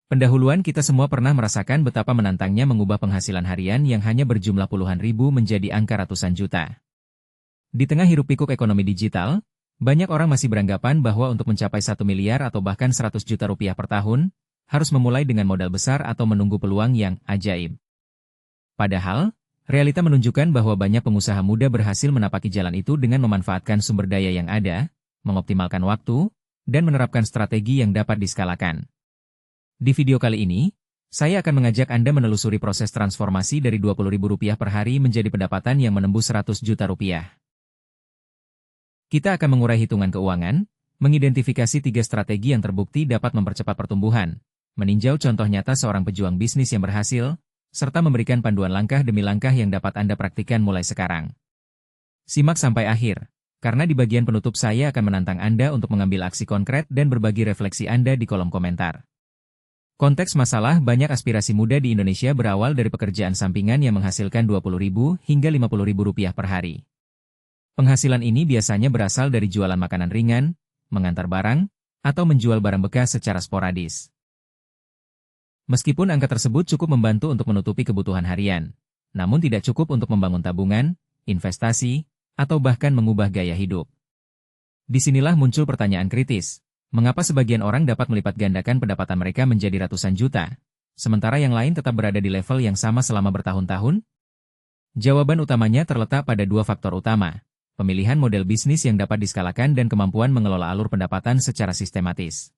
Pendahuluan kita semua pernah merasakan betapa menantangnya mengubah penghasilan harian yang hanya berjumlah puluhan ribu menjadi angka ratusan juta. Di tengah hiruk-pikuk ekonomi digital, banyak orang masih beranggapan bahwa untuk mencapai 1 miliar atau bahkan 100 juta rupiah per tahun, harus memulai dengan modal besar atau menunggu peluang yang ajaib. Padahal, realita menunjukkan bahwa banyak pengusaha muda berhasil menapaki jalan itu dengan memanfaatkan sumber daya yang ada, mengoptimalkan waktu, dan menerapkan strategi yang dapat diskalakan. Di video kali ini, saya akan mengajak Anda menelusuri proses transformasi dari Rp20.000 per hari menjadi pendapatan yang menembus 100 juta rupiah. Kita akan mengurai hitungan keuangan, mengidentifikasi 3 strategi yang terbukti dapat mempercepat pertumbuhan, meninjau contoh nyata seorang pejuang bisnis yang berhasil, serta memberikan panduan langkah demi langkah yang dapat Anda praktikkan mulai sekarang. Simak sampai akhir, karena di bagian penutup saya akan menantang Anda untuk mengambil aksi konkret dan berbagi refleksi Anda di kolom komentar. Konteks masalah banyak aspirasi muda di Indonesia berawal dari pekerjaan sampingan yang menghasilkan Rp20.000 hingga Rp50.000 per hari. Penghasilan ini biasanya berasal dari jualan makanan ringan, mengantar barang, atau menjual barang bekas secara sporadis. Meskipun angka tersebut cukup membantu untuk menutupi kebutuhan harian, namun tidak cukup untuk membangun tabungan, investasi, atau bahkan mengubah gaya hidup. Disinilah muncul pertanyaan kritis. Mengapa sebagian orang dapat melipat gandakan pendapatan mereka menjadi ratusan juta, sementara yang lain tetap berada di level yang sama selama bertahun-tahun? Jawaban utamanya terletak pada 2 faktor utama, pemilihan model bisnis yang dapat diskalakan dan kemampuan mengelola alur pendapatan secara sistematis.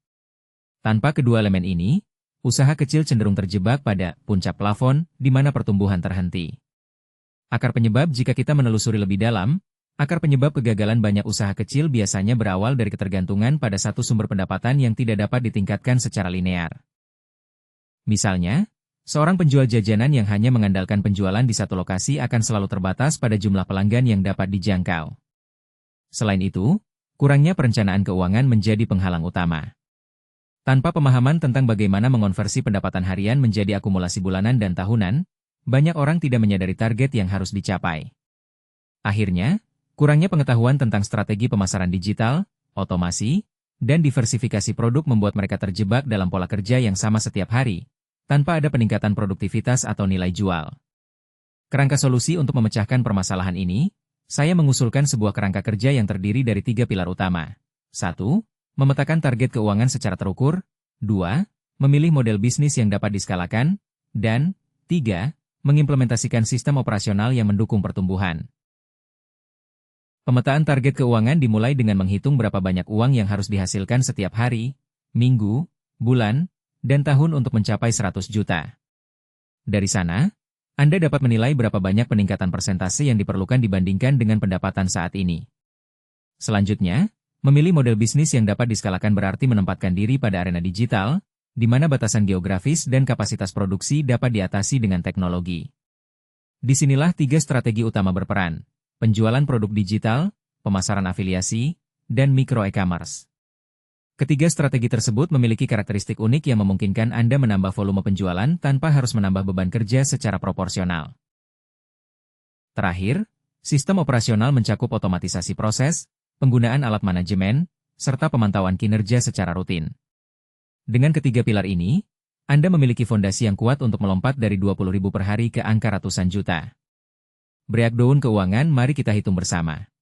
Tanpa kedua elemen ini, usaha kecil cenderung terjebak pada puncak plafon di mana pertumbuhan terhenti. Akar penyebab jika kita menelusuri lebih dalam, akar penyebab kegagalan banyak usaha kecil biasanya berawal dari ketergantungan pada satu sumber pendapatan yang tidak dapat ditingkatkan secara linear. Misalnya, seorang penjual jajanan yang hanya mengandalkan penjualan di satu lokasi akan selalu terbatas pada jumlah pelanggan yang dapat dijangkau. Selain itu, kurangnya perencanaan keuangan menjadi penghalang utama. Tanpa pemahaman tentang bagaimana mengonversi pendapatan harian menjadi akumulasi bulanan dan tahunan, banyak orang tidak menyadari target yang harus dicapai. Akhirnya, kurangnya pengetahuan tentang strategi pemasaran digital, otomasi, dan diversifikasi produk membuat mereka terjebak dalam pola kerja yang sama setiap hari, tanpa ada peningkatan produktivitas atau nilai jual. Kerangka solusi untuk memecahkan permasalahan ini, saya mengusulkan sebuah kerangka kerja yang terdiri dari 3 pilar utama. 1. Memetakan target keuangan secara terukur. 2. Memilih model bisnis yang dapat diskalakan. Dan 3. Mengimplementasikan sistem operasional yang mendukung pertumbuhan. Pemetaan target keuangan dimulai dengan menghitung berapa banyak uang yang harus dihasilkan setiap hari, minggu, bulan, dan tahun untuk mencapai 100 juta. Dari sana, Anda dapat menilai berapa banyak peningkatan persentase yang diperlukan dibandingkan dengan pendapatan saat ini. Selanjutnya, memilih model bisnis yang dapat diskalakan berarti menempatkan diri pada arena digital, di mana batasan geografis dan kapasitas produksi dapat diatasi dengan teknologi. Disinilah 3 strategi utama berperan. Penjualan produk digital, pemasaran afiliasi, dan micro e-commerce. Ketiga strategi tersebut memiliki karakteristik unik yang memungkinkan Anda menambah volume penjualan tanpa harus menambah beban kerja secara proporsional. Terakhir, sistem operasional mencakup otomatisasi proses, penggunaan alat manajemen, serta pemantauan kinerja secara rutin. Dengan ketiga pilar ini, Anda memiliki fondasi yang kuat untuk melompat dari Rp20.000 per hari ke angka ratusan juta. Breakdown keuangan, mari kita hitung bersama.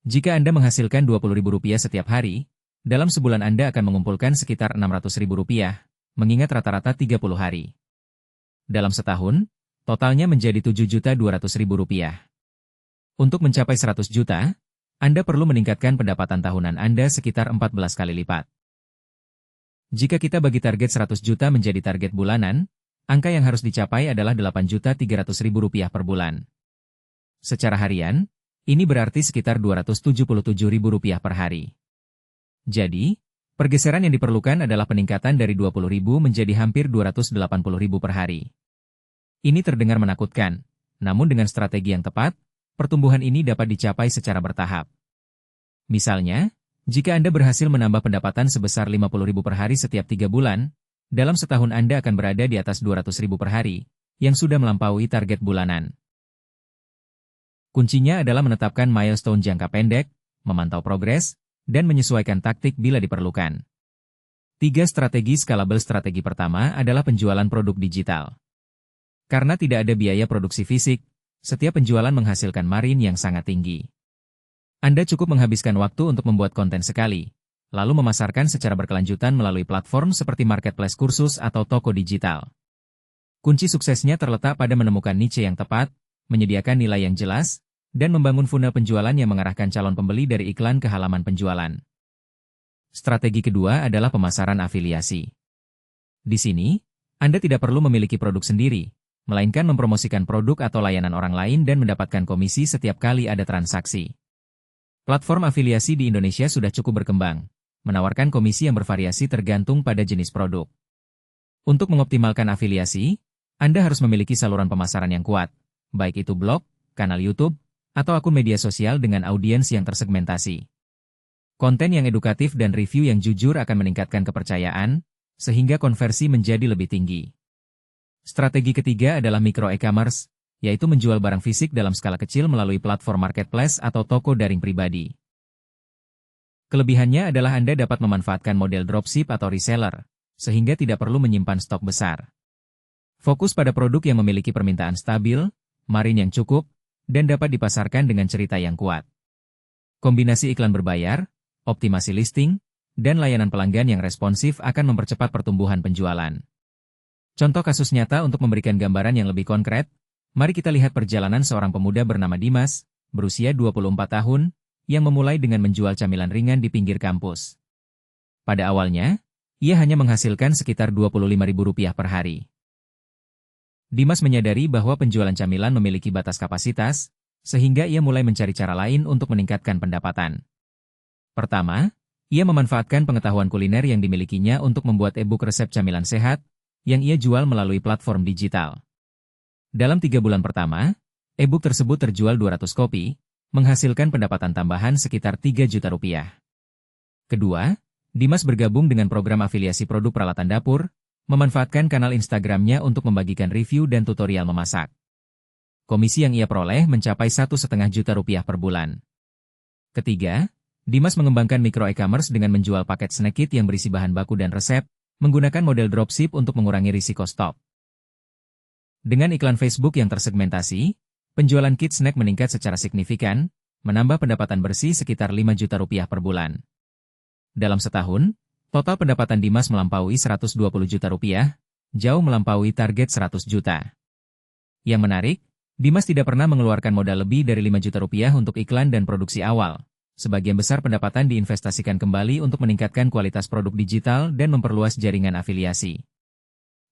Jika Anda menghasilkan Rp20.000 setiap hari, dalam sebulan Anda akan mengumpulkan sekitar Rp600.000, mengingat rata-rata 30 hari. Dalam setahun, totalnya menjadi Rp7.200.000. Untuk mencapai 100 juta, Anda perlu meningkatkan pendapatan tahunan Anda sekitar 14 kali lipat. Jika kita bagi target 100 juta menjadi target bulanan, angka yang harus dicapai adalah Rp8.300.000 per bulan. Secara harian, ini berarti sekitar Rp277.000 per hari. Jadi, pergeseran yang diperlukan adalah peningkatan dari Rp20.000 menjadi hampir Rp280.000 per hari. Ini terdengar menakutkan, namun dengan strategi yang tepat, pertumbuhan ini dapat dicapai secara bertahap. Misalnya, jika Anda berhasil menambah pendapatan sebesar Rp50.000 per hari setiap 3 bulan, dalam setahun Anda akan berada di atas Rp200.000 per hari, yang sudah melampaui target bulanan. Kuncinya adalah menetapkan milestone jangka pendek, memantau progres, dan menyesuaikan taktik bila diperlukan. 3 strategi scalable. Strategi pertama adalah penjualan produk digital. Karena tidak ada biaya produksi fisik, setiap penjualan menghasilkan margin yang sangat tinggi. Anda cukup menghabiskan waktu untuk membuat konten sekali, lalu memasarkan secara berkelanjutan melalui platform seperti marketplace kursus atau toko digital. Kunci suksesnya terletak pada menemukan niche yang tepat, menyediakan nilai yang jelas, dan membangun funnel penjualan yang mengarahkan calon pembeli dari iklan ke halaman penjualan. Strategi kedua adalah pemasaran afiliasi. Di sini, Anda tidak perlu memiliki produk sendiri, melainkan mempromosikan produk atau layanan orang lain dan mendapatkan komisi setiap kali ada transaksi. Platform afiliasi di Indonesia sudah cukup berkembang, menawarkan komisi yang bervariasi tergantung pada jenis produk. Untuk mengoptimalkan afiliasi, Anda harus memiliki saluran pemasaran yang kuat, baik itu blog, kanal YouTube, atau akun media sosial dengan audiens yang tersegmentasi. Konten yang edukatif dan review yang jujur akan meningkatkan kepercayaan, sehingga konversi menjadi lebih tinggi. Strategi ketiga adalah micro e-commerce, yaitu menjual barang fisik dalam skala kecil melalui platform marketplace atau toko daring pribadi. Kelebihannya adalah Anda dapat memanfaatkan model dropship atau reseller, sehingga tidak perlu menyimpan stok besar. Fokus pada produk yang memiliki permintaan stabil, margin yang cukup, dan dapat dipasarkan dengan cerita yang kuat. Kombinasi iklan berbayar, optimasi listing, dan layanan pelanggan yang responsif akan mempercepat pertumbuhan penjualan. Contoh kasus nyata untuk memberikan gambaran yang lebih konkret, mari kita lihat perjalanan seorang pemuda bernama Dimas, berusia 24 tahun, yang memulai dengan menjual camilan ringan di pinggir kampus. Pada awalnya, ia hanya menghasilkan sekitar Rp25.000 per hari. Dimas menyadari bahwa penjualan camilan memiliki batas kapasitas, sehingga ia mulai mencari cara lain untuk meningkatkan pendapatan. Pertama, ia memanfaatkan pengetahuan kuliner yang dimilikinya untuk membuat e-book resep camilan sehat, yang ia jual melalui platform digital. Dalam 3 bulan pertama, e-book tersebut terjual 200 kopi, menghasilkan pendapatan tambahan sekitar Rp3 juta. Kedua, Dimas bergabung dengan program afiliasi produk peralatan dapur, memanfaatkan kanal Instagramnya untuk membagikan review dan tutorial memasak. Komisi yang ia peroleh mencapai Rp1,5 juta per bulan. Ketiga, Dimas mengembangkan micro e-commerce dengan menjual paket snack kit yang berisi bahan baku dan resep, menggunakan model dropship untuk mengurangi risiko stok. Dengan iklan Facebook yang tersegmentasi, penjualan kit snack meningkat secara signifikan, menambah pendapatan bersih sekitar Rp5 juta per bulan. Dalam setahun, total pendapatan Dimas melampaui Rp120 juta, jauh melampaui target Rp100 juta. Yang menarik, Dimas tidak pernah mengeluarkan modal lebih dari Rp5 juta untuk iklan dan produksi awal. Sebagian besar pendapatan diinvestasikan kembali untuk meningkatkan kualitas produk digital dan memperluas jaringan afiliasi.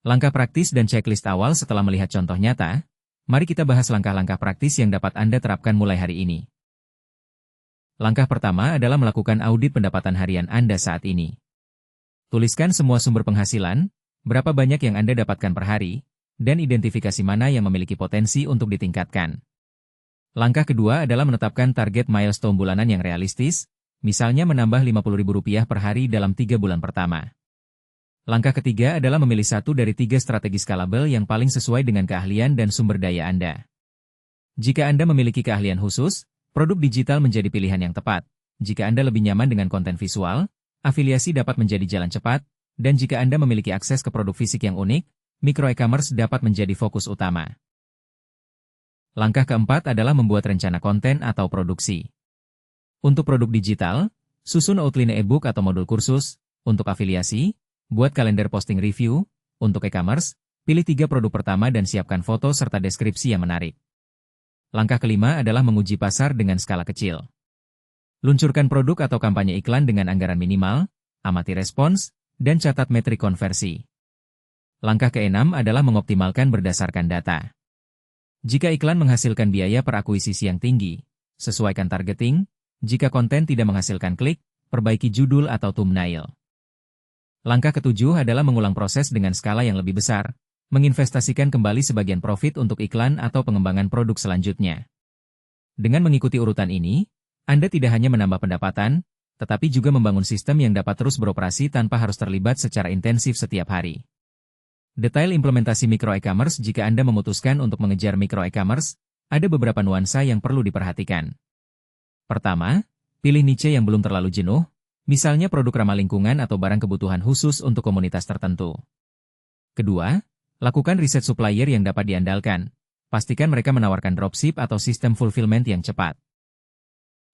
Langkah praktis dan checklist awal. Setelah melihat contoh nyata, mari kita bahas langkah-langkah praktis yang dapat Anda terapkan mulai hari ini. Langkah pertama adalah melakukan audit pendapatan harian Anda saat ini. Tuliskan semua sumber penghasilan, berapa banyak yang Anda dapatkan per hari, dan identifikasi mana yang memiliki potensi untuk ditingkatkan. Langkah kedua adalah menetapkan target milestone bulanan yang realistis, misalnya menambah Rp50.000 per hari dalam 3 bulan pertama. Langkah ketiga adalah memilih satu dari 3 strategi scalable yang paling sesuai dengan keahlian dan sumber daya Anda. Jika Anda memiliki keahlian khusus, produk digital menjadi pilihan yang tepat. Jika Anda lebih nyaman dengan konten visual, afiliasi dapat menjadi jalan cepat, dan jika Anda memiliki akses ke produk fisik yang unik, micro e-commerce dapat menjadi fokus utama. Langkah keempat adalah membuat rencana konten atau produksi. Untuk produk digital, susun outline e-book atau modul kursus. Untuk afiliasi, buat kalender posting review. Untuk e-commerce, pilih 3 produk pertama dan siapkan foto serta deskripsi yang menarik. Langkah kelima adalah menguji pasar dengan skala kecil. Luncurkan produk atau kampanye iklan dengan anggaran minimal, amati respons, dan catat metrik konversi. Langkah keenam adalah mengoptimalkan berdasarkan data. Jika iklan menghasilkan biaya per akuisisi yang tinggi, sesuaikan targeting. Jika konten tidak menghasilkan klik, perbaiki judul atau thumbnail. Langkah ketujuh adalah mengulang proses dengan skala yang lebih besar, menginvestasikan kembali sebagian profit untuk iklan atau pengembangan produk selanjutnya. Dengan mengikuti urutan ini, Anda tidak hanya menambah pendapatan, tetapi juga membangun sistem yang dapat terus beroperasi tanpa harus terlibat secara intensif setiap hari. Detail implementasi micro e-commerce. Jika Anda memutuskan untuk mengejar micro e-commerce, ada beberapa nuansa yang perlu diperhatikan. Pertama, pilih niche yang belum terlalu jenuh, Misalnya produk ramah lingkungan atau barang kebutuhan khusus untuk komunitas tertentu. Kedua, lakukan riset supplier yang dapat diandalkan. Pastikan mereka menawarkan dropship atau sistem fulfillment yang cepat.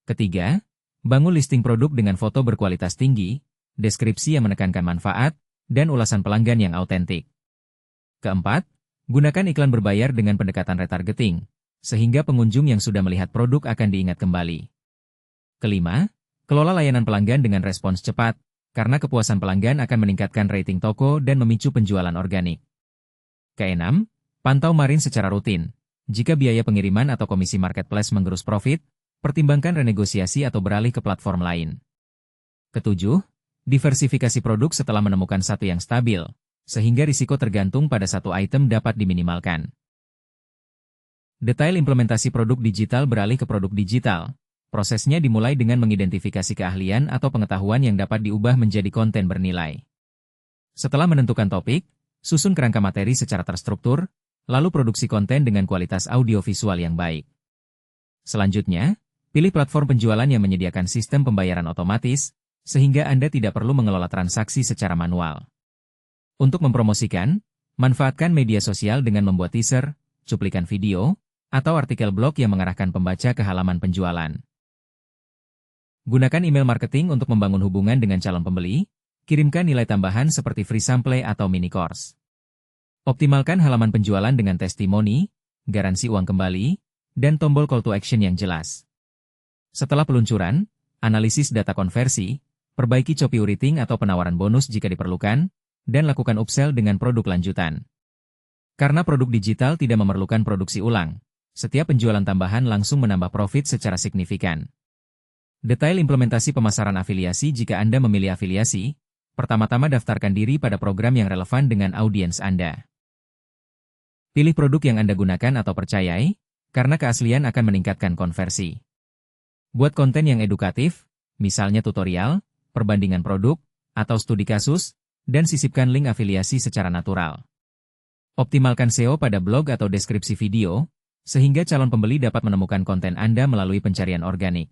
Ketiga, bangun listing produk dengan foto berkualitas tinggi, deskripsi yang menekankan manfaat, dan ulasan pelanggan yang autentik. Keempat, gunakan iklan berbayar dengan pendekatan retargeting, sehingga pengunjung yang sudah melihat produk akan diingat kembali. Kelima, kelola layanan pelanggan dengan respons cepat, karena kepuasan pelanggan akan meningkatkan rating toko dan memicu penjualan organik. Keenam, pantau margin secara rutin. Jika biaya pengiriman atau komisi marketplace menggerus profit, pertimbangkan renegosiasi atau beralih ke platform lain. Ketujuh, diversifikasi produk setelah menemukan satu yang stabil, sehingga risiko tergantung pada satu item dapat diminimalkan. Detail implementasi produk digital beralih ke produk digital. Prosesnya dimulai dengan mengidentifikasi keahlian atau pengetahuan yang dapat diubah menjadi konten bernilai. Setelah menentukan topik, susun kerangka materi secara terstruktur, lalu produksi konten dengan kualitas audiovisual yang baik. Selanjutnya, pilih platform penjualan yang menyediakan sistem pembayaran otomatis, sehingga Anda tidak perlu mengelola transaksi secara manual. Untuk mempromosikan, manfaatkan media sosial dengan membuat teaser, cuplikan video, atau artikel blog yang mengarahkan pembaca ke halaman penjualan. Gunakan email marketing untuk membangun hubungan dengan calon pembeli, kirimkan nilai tambahan seperti free sample atau mini course. Optimalkan halaman penjualan dengan testimoni, garansi uang kembali, dan tombol call to action yang jelas. Setelah peluncuran, analisis data konversi, perbaiki copywriting atau penawaran bonus jika diperlukan, dan lakukan upsell dengan produk lanjutan. Karena produk digital tidak memerlukan produksi ulang, setiap penjualan tambahan langsung menambah profit secara signifikan. Detail implementasi pemasaran afiliasi. Jika Anda memilih afiliasi, pertama-tama daftarkan diri pada program yang relevan dengan audiens Anda. Pilih produk yang Anda gunakan atau percayai, karena keaslian akan meningkatkan konversi. Buat konten yang edukatif, misalnya tutorial, perbandingan produk, atau studi kasus, dan sisipkan link afiliasi secara natural. Optimalkan SEO pada blog atau deskripsi video, sehingga calon pembeli dapat menemukan konten Anda melalui pencarian organik.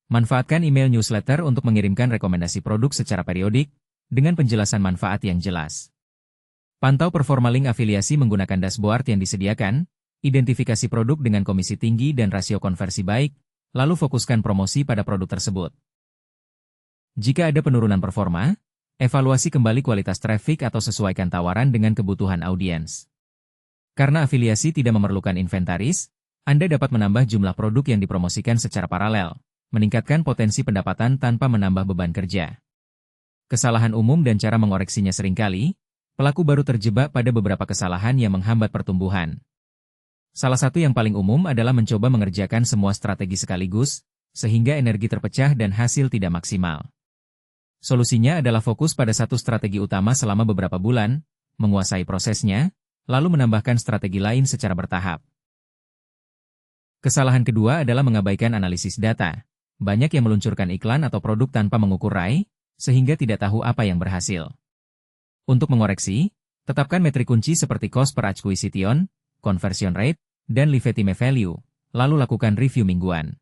Manfaatkan email newsletter untuk mengirimkan rekomendasi produk secara periodik, dengan penjelasan manfaat yang jelas. Pantau performa link afiliasi menggunakan dashboard yang disediakan, identifikasi produk dengan komisi tinggi dan rasio konversi baik, lalu fokuskan promosi pada produk tersebut. Jika ada penurunan performa, evaluasi kembali kualitas traffic atau sesuaikan tawaran dengan kebutuhan audiens. Karena afiliasi tidak memerlukan inventaris, Anda dapat menambah jumlah produk yang dipromosikan secara paralel, meningkatkan potensi pendapatan tanpa menambah beban kerja. Kesalahan umum dan cara mengoreksinya seringkali, pelaku baru terjebak pada beberapa kesalahan yang menghambat pertumbuhan. Salah satu yang paling umum adalah mencoba mengerjakan semua strategi sekaligus, sehingga energi terpecah dan hasil tidak maksimal. Solusinya adalah fokus pada satu strategi utama selama beberapa bulan, menguasai prosesnya, lalu menambahkan strategi lain secara bertahap. Kesalahan kedua adalah mengabaikan analisis data. Banyak yang meluncurkan iklan atau produk tanpa mengukur ROI, sehingga tidak tahu apa yang berhasil. Untuk mengoreksi, tetapkan metrik kunci seperti cost per acquisition, conversion rate, dan lifetime value, lalu lakukan review mingguan.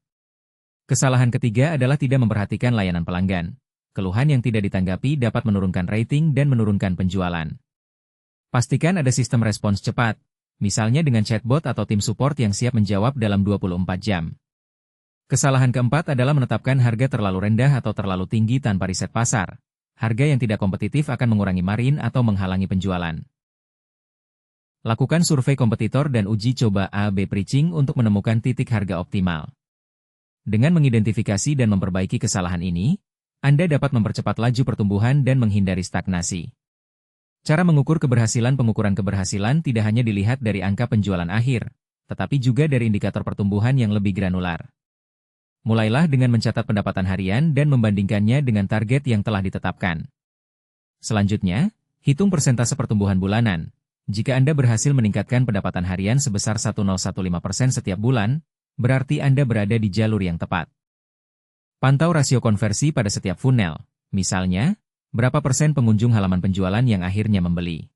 Kesalahan ketiga adalah tidak memperhatikan layanan pelanggan. Keluhan yang tidak ditanggapi dapat menurunkan rating dan menurunkan penjualan. Pastikan ada sistem respons cepat, misalnya dengan chatbot atau tim support yang siap menjawab dalam 24 jam. Kesalahan keempat adalah menetapkan harga terlalu rendah atau terlalu tinggi tanpa riset pasar. Harga yang tidak kompetitif akan mengurangi margin atau menghalangi penjualan. Lakukan survei kompetitor dan uji coba A/B pricing untuk menemukan titik harga optimal. Dengan mengidentifikasi dan memperbaiki kesalahan ini, Anda dapat mempercepat laju pertumbuhan dan menghindari stagnasi. Cara mengukur keberhasilan. Pengukuran keberhasilan tidak hanya dilihat dari angka penjualan akhir, tetapi juga dari indikator pertumbuhan yang lebih granular. Mulailah dengan mencatat pendapatan harian dan membandingkannya dengan target yang telah ditetapkan. Selanjutnya, hitung persentase pertumbuhan bulanan. Jika Anda berhasil meningkatkan pendapatan harian sebesar 1015% setiap bulan, berarti Anda berada di jalur yang tepat. Pantau rasio konversi pada setiap funnel. Misalnya, berapa persen pengunjung halaman penjualan yang akhirnya membeli.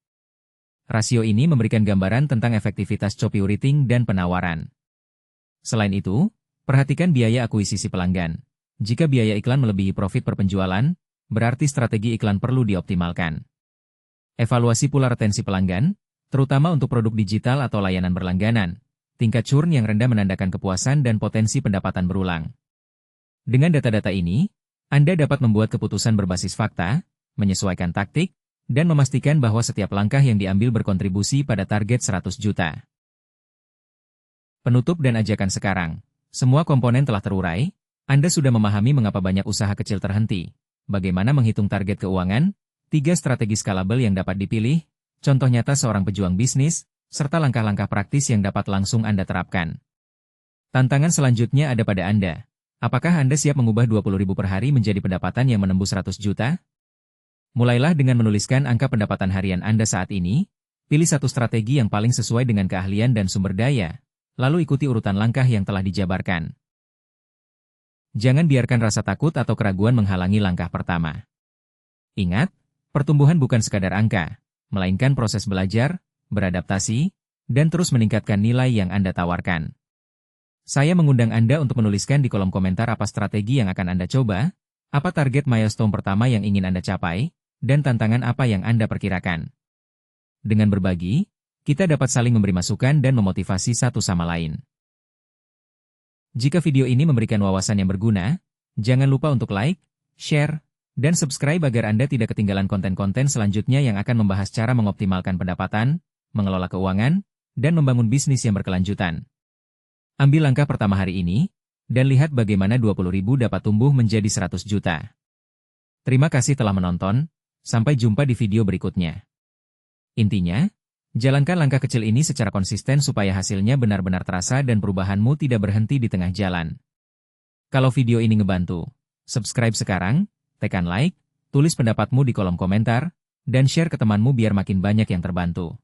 Rasio ini memberikan gambaran tentang efektivitas copywriting dan penawaran. Selain itu, perhatikan biaya akuisisi pelanggan. Jika biaya iklan melebihi profit per penjualan, berarti strategi iklan perlu dioptimalkan. Evaluasi pula retensi pelanggan, terutama untuk produk digital atau layanan berlangganan. Tingkat churn yang rendah menandakan kepuasan dan potensi pendapatan berulang. Dengan data-data ini, Anda dapat membuat keputusan berbasis fakta, menyesuaikan taktik, dan memastikan bahwa setiap langkah yang diambil berkontribusi pada target 100 juta. Penutup dan ajakan sekarang. Semua komponen telah terurai, Anda sudah memahami mengapa banyak usaha kecil terhenti, bagaimana menghitung target keuangan, 3 strategi scalable yang dapat dipilih, contoh nyata seorang pejuang bisnis, serta langkah-langkah praktis yang dapat langsung Anda terapkan. Tantangan selanjutnya ada pada Anda. Apakah Anda siap mengubah 20.000 per hari menjadi pendapatan yang menembus 100 juta? Mulailah dengan menuliskan angka pendapatan harian Anda saat ini, pilih satu strategi yang paling sesuai dengan keahlian dan sumber daya, lalu ikuti urutan langkah yang telah dijabarkan. Jangan biarkan rasa takut atau keraguan menghalangi langkah pertama. Ingat, pertumbuhan bukan sekadar angka, melainkan proses belajar, beradaptasi, dan terus meningkatkan nilai yang Anda tawarkan. Saya mengundang Anda untuk menuliskan di kolom komentar apa strategi yang akan Anda coba, apa target milestone pertama yang ingin Anda capai, dan tantangan apa yang Anda perkirakan. Dengan berbagi, kita dapat saling memberi masukan dan memotivasi satu sama lain. Jika video ini memberikan wawasan yang berguna, jangan lupa untuk like, share, dan subscribe agar Anda tidak ketinggalan konten-konten selanjutnya yang akan membahas cara mengoptimalkan pendapatan, mengelola keuangan, dan membangun bisnis yang berkelanjutan. Ambil langkah pertama hari ini, dan lihat bagaimana 20.000 dapat tumbuh menjadi 100 juta. Terima kasih telah menonton, sampai jumpa di video berikutnya. Intinya, jalankan langkah kecil ini secara konsisten supaya hasilnya benar-benar terasa dan perubahanmu tidak berhenti di tengah jalan. Kalau video ini ngebantu, subscribe sekarang, tekan like, tulis pendapatmu di kolom komentar, dan share ke temanmu biar makin banyak yang terbantu.